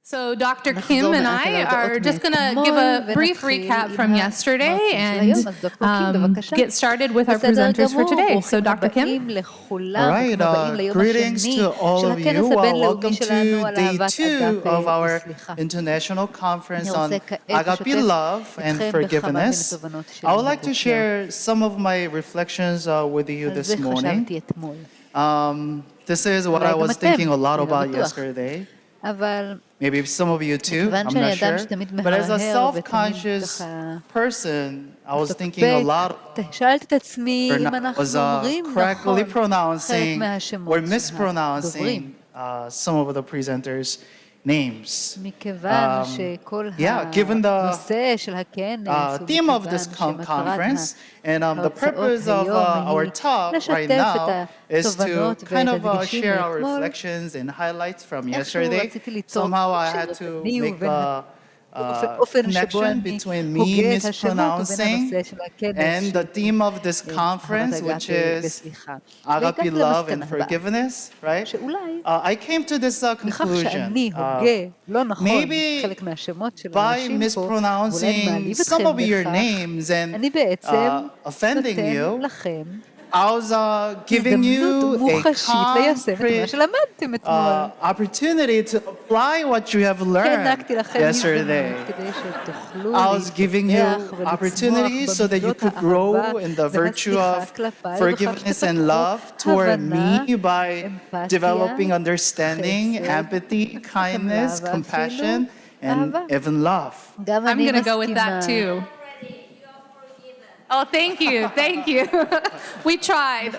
So Dr. Kim and I are just going to give a brief recap from yesterday and get started with our presenters for today. So Dr. Kim? All right, greetings to all of you. Welcome to day 2 of our international conference on Agape Love and Forgiveness. I would like to share some of my reflections with you this morning. This is what I was thinking a lot about yesterday. Maybe some of you too, I'm not sure. But as a self-conscious person, I was thinking a lot was correctly pronouncing or mispronouncing some of the presenters' names. Given the theme of this conference and the purpose of our talk right now is to kind of share our reflections and highlights from yesterday. Somehow I had to make a connection between me mispronouncing and the theme of this conference, which is Agape Love and Forgiveness, right? I came to this conclusion. Maybe by mispronouncing some of your names and offending you, I was giving you a concrete opportunity to apply what you have learned yesterday. I was giving you opportunities so that you could grow in the virtue of forgiveness and love toward me by developing understanding, empathy, kindness, compassion, and even love. I'm going to go with that too. Oh, thank you. Thank you. We tried.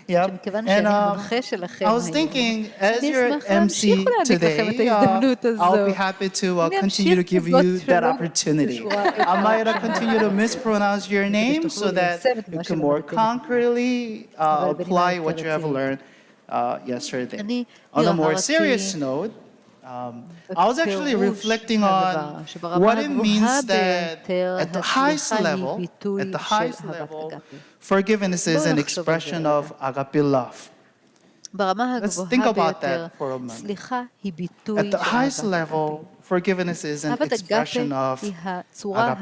Yep. And I was thinking, as your MC today, I'll be happy to continue to give you that opportunity. I might continue to mispronounce your name so that you can more concretely apply what you have learned yesterday. On a more serious note, I was actually reflecting on what it means that at the highest level, forgiveness is an expression of agape love. Let's think about that for a moment. At the highest level, forgiveness is an expression of agape love.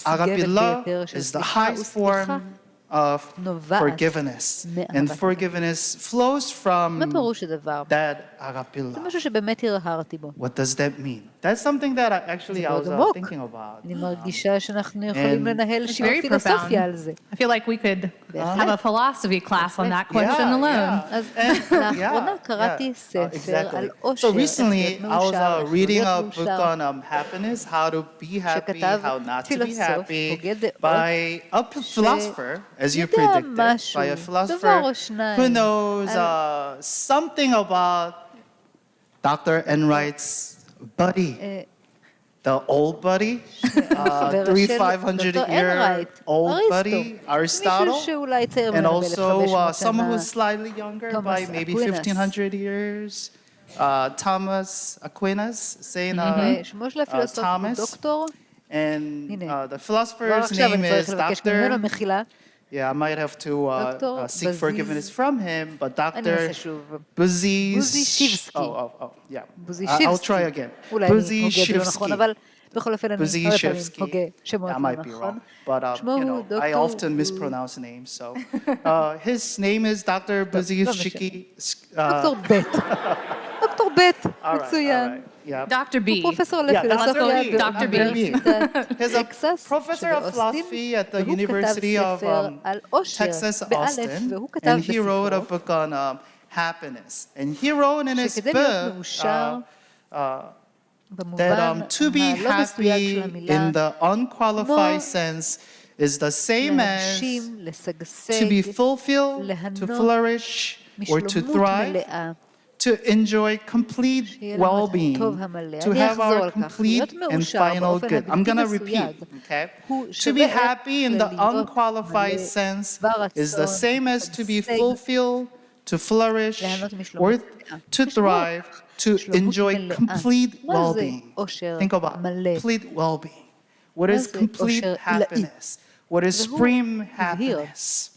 Agape love is the highest form of forgiveness, and forgiveness flows from that agape love. What does that mean? That's something that I was thinking about. It's very profound. I feel like we could have a philosophy class on that question alone. Exactly. So recently, I was reading a book on happiness, how to be happy, how not to be happy, by a philosopher, as you predicted, by a philosopher who knows something about Dr. Enright's buddy, the old buddy, 3,500-year-old buddy, Aristotle, and also someone who's slightly younger by maybe 1,500 years, Thomas Aquinas, Saint Thomas, and the philosopher's name is Dr. I might have to seek forgiveness from him, but Dr. Buzyshevsky. I'll try again. Buzyshevsky. I might be wrong, but I often mispronounce names. So his name is Dr. Buzyshevsky. דוקטור ב', מצוין. Dr. B. Dr. B. He's a professor of philosophy at the University of Texas, Austin, and he wrote a book on happiness. And he wrote in his book that to be happy in the unqualified sense is the same as to be fulfilled, to flourish, or to thrive, to enjoy complete well-being, to have our complete and final good. I'm going to repeat, okay? To be happy in the unqualified sense is the same as to be fulfilled, to flourish, or to thrive, to enjoy complete well-being. Think about complete well-being. What is complete happiness? What is supreme happiness?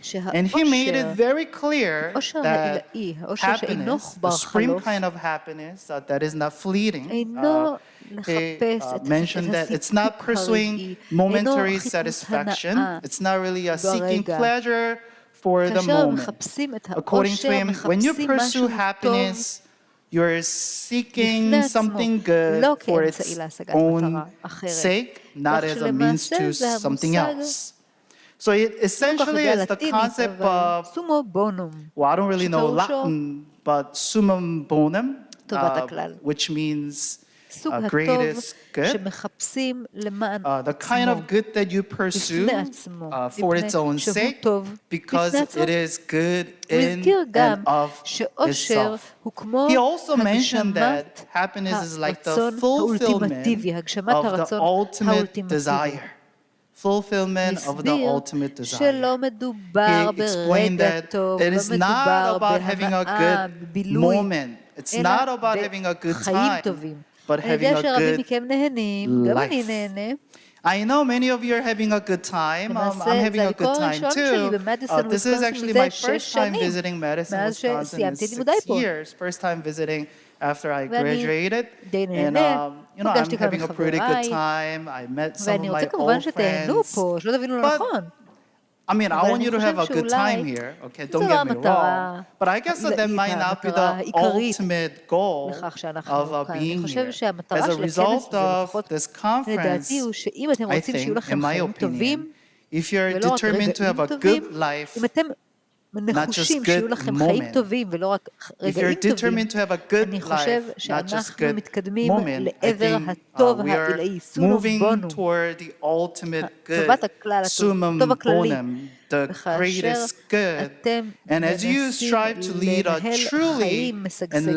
And he made it very clear העושר that העילאי, העושר שאינו happiness, the בר supreme חלוף, kind of happiness that is not fleeting, אינו he לחפש את mentioned that it's not הסיפוק pursuing הרגעי, momentary אינו חיפוש satisfaction, הנאה it's not really seeking ברגע. pleasure for the כאשר moment. מחפשים את According to העושר, him, when you מחפשים pursue משהו טוב happiness, you're seeking בפני עצמו, something good לא for כאמצעי its להשגת own מטרה אחרת. sake, not כך as a means שלמעשה to זה something המושג else. So it essentially is the concept of, סומו בונום, well, I don't really know שפירושו Latin, but summum bonum, טובת הכלל. which means סוג הטוב greatest good. שמחפשים למען The kind עצמו, of good that you pursue בפני עצמו, for its own שהוא sake, טוב because בפני עצמו. it is good הוא in הזכיר גם and of שאושר itself. הוא כמו He also mentioned הגשמת that happiness is like the הרצון fulfillment האולטימטיבי, הגשמת of the הרצון ultimate האולטימטיבי. desire. Fulfillment of the הסביר ultimate desire. שלא מדובר He explained ברגע that טוב, it לא is not מדובר about having a בהנאה, good בבילוי, moment. It's אלא not about having a good בחיים time, טובים. but אני יודע having a שרבים good מכם נהנים, גם אני life. נהנה. I know many of you are having a good time. למעשה, I'm having זה a good הביקור time הראשון שלי too. במדיסון, This is וויסקונסין, actually מזה my 6 first time שנים, visiting Madison, מאז Wisconsin in שסיימתי את 6 לימודיי פה. years. First time visiting after I ואני graduated. די And נהנה, you know, I'm פגשתי כמה having a pretty good מחבריי, time. I met some of ואני my רוצה כמובן old שתהנו friends. פה, שלא תבינו לא But נכון. I mean, I אבל want אני you to have a חושב good שאולי time here. Okay, זו don't לא get me המטרה wrong. But I guess that might not be המטרה the העיקרית ultimate goal לכך of שאנחנו כאן. אני being חושב here. שהמטרה As a של הכנס result הזה, of לפחות this conference, לדעתי, הוא שאם אתם I רוצים שיהיו think, in לכם my חיים opinion, טובים, if you're ולא רק determined to רגעים have a טובים, good life, אם אתם not נחושים just שיהיו good לכם חיים moment. טובים ולא רק If רגעים you're טובים, determined to have a good אני חושב life, not just שאנחנו good מתקדמים moment, I לעבר think הטוב we are העילאי, סונום moving בונום, toward the ultimate good, טובת הכלל, summum הטוב הכללי. bonum, the וכאשר greatest good. אתם And as you מנסים strive to lead a לנהל truly חיים and משגשגים,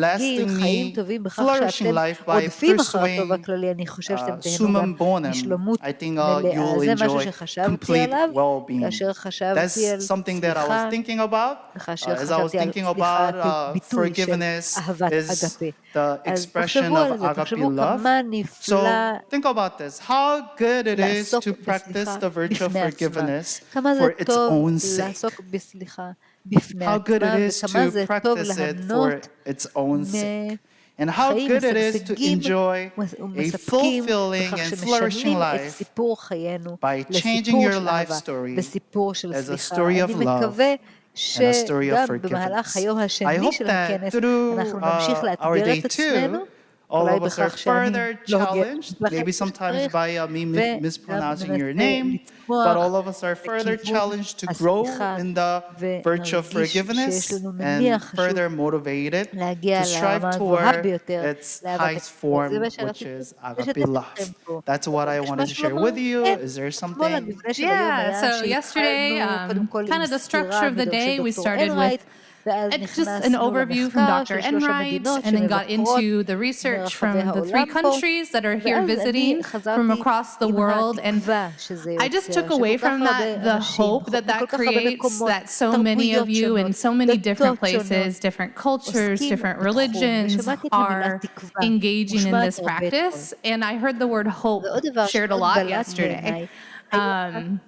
חיים lastingly טובים, בכך flourishing שאתם life by רודפים אחר הטוב pursuing הכללי, אני חושב שאתם תהנו גם summum bonum, משלמות I think מלאה. you'll זה משהו enjoy שחשבתי complete עליו, well-being. כאשר חשבתי על That's something that I צמיחה, was thinking about וכאשר as I was חשבתי על thinking צמיחה about כביטוי של forgiveness אהבת is אגפה. the אז expression תחשבו על of זה, agape תחשבו love. כמה So נפלא think about this. How good it is לעסוק to practice בסליחה the virtue of בפני עצמה. forgiveness כמה זה for its טוב own sake. לעסוק בסליחה בפני How good עצמה, it is וכמה to זה טוב practice it for ליהנות its own sake. And how מחיים good it is to משגשגים enjoy a ומספקים, fulfilling בכך and שמשנים flourishing את life סיפור חיינו by changing לסיפור your של life אהבה, story לסיפור של as a סליחה. story of אני love מקווה and a story of שגם forgiveness. במהלך היום I השני hope של that הכנס through אנחנו נמשיך our לאתגר day את עצמנו, two, all אולי of us are בכך שאני further לא הוגה challenged, לכם maybe כמו sometimes שצריך, by me וגם mispronouncing your ננסה name, לצמוח but all of us are further לכיוון challenged to grow הסליחה, in the virtue of ונרגיש forgiveness שיש לנו and מניע חשוב further motivated להגיע to strive לרמה הגבוהה toward ביותר its לאהבת highest הכלל. form, זה מה which שרציתי is agape לשתף אתכם love. פה. That's what I יש wanted to משהו share לומר? with you. כן. Is there אתמול something? המפגש של היום Yeah, היה so yesterday, שהתחלנו קודם כל kind עם of the structure סקירה of the day, we של דוקטור started אנרייט, with ואז just an נכנסנו overview from למחקר Dr. של 3 Enright המדינות and then got שמבקרות into the research ברחבי from the 3 העולם פה, countries that are here ואז אני visiting from חזרתי across the עם world. And התקווה שזה I just יוצר, took away שכל from כך that הרבה the אנשים, hope that that מכל כך הרבה creates מקומות, that so many of תרבויות you in שונות, so many different דתות שונות, places, different cultures, עוסקים different בתחום, religions ושמעתי את המילה are תקווה, engaging in מושמעת this הרבה practice. And I heard the word hope ועוד דבר shared a שמאוד lot בלט yesterday. בעיניי,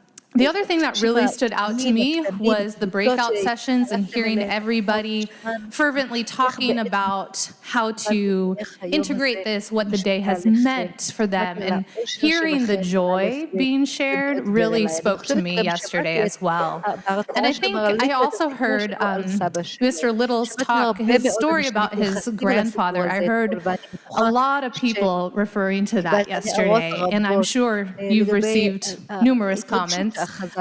The other thing that really stood out to me was the breakout sessions and hearing everybody fervently talking about how to integrate this, what the day has meant for them, and hearing the joy being shared really spoke to me yesterday as well. And I think I also heard Mr. Little's talk, his story about his grandfather. I heard a lot of people referring to that yesterday, and I'm sure you've received numerous comments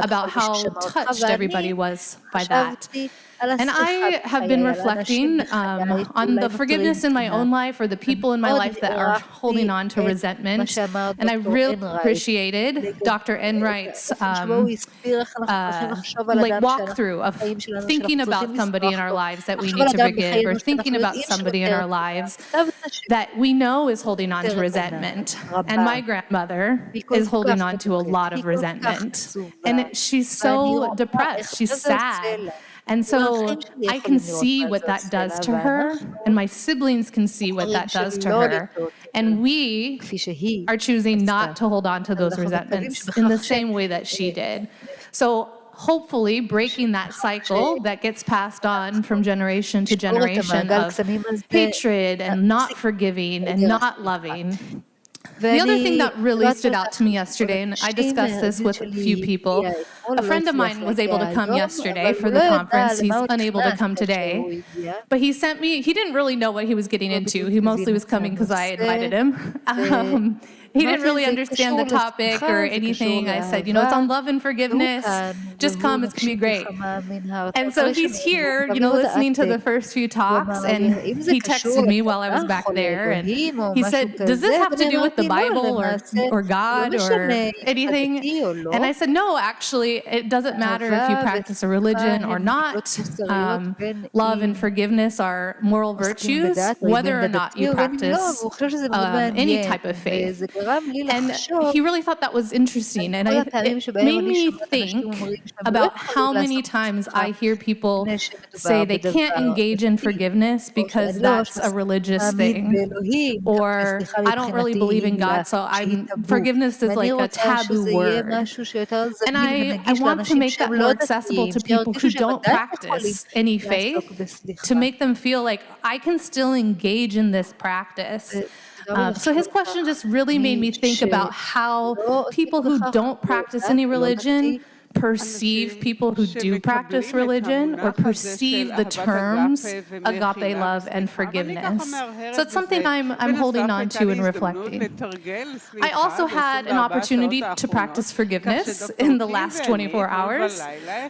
about how touched everybody was by that. And I have been reflecting on the forgiveness in my own life or the people in my life that are holding on to resentment. And I really appreciated Dr. Enright's walkthrough of thinking about somebody in our lives that we need to forgive, or thinking about somebody in our lives that we know is holding on to resentment. And my grandmother is holding on to a lot of resentment. And she's so depressed, she's sad. And so I can see what that does to her, and my siblings can see what that does to her. And we are choosing not to hold on to those resentments in the same way that she did. So hopefully breaking that cycle that gets passed on from generation to generation of hatred and not forgiving and not loving. The other thing that really stood out to me yesterday, and I discussed this with a few people, a friend of mine was able to come yesterday for the conference. He's unable to come today. But he sent me, he didn't really know what he was getting into. He mostly was coming because I invited him. He didn't really understand the topic or anything. I said, it's on love and forgiveness. Just come, it's going to be great. And so he's here, listening to the first few talks, and he texted me while I was back there, and he said, does this have to do with the Bible or God or anything? And I said, no, actually, it doesn't matter if you practice a religion or not. Love and forgiveness are moral virtues, whether or not you practice any type of faith. And he really thought that was interesting. And it made me think about how many times I hear people say they can't engage in forgiveness because that's a religious thing. Or I don't really believe in God, so forgiveness is like a taboo word. And I want to make that more accessible to people who don't practice any faith, to make them feel like I can still engage in this practice. So his question just really made me think about how people who don't practice any religion perceive people who do practice religion or perceive the terms agape love and forgiveness. So it's something I'm holding on to and reflecting. I also had an opportunity to practice forgiveness in the last 24 hours.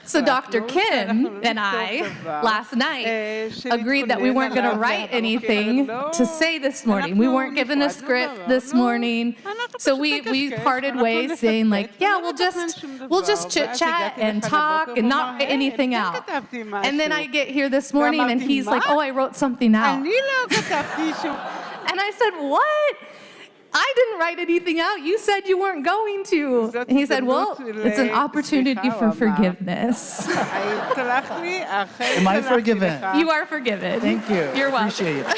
So Dr. Kim and I, last night, agreed that we weren't going to write anything to say this morning. We weren't given a script this morning. So we parted ways saying like, yeah, we'll just chit-chat and talk and not write anything out. And then I get here this morning and he's like, oh, I wrote something out. And I said, what? I didn't write anything out. You said you weren't going to. And he said, well, it's an opportunity for forgiveness. Am I forgiven? You are forgiven. Thank you. You're welcome. Appreciate it.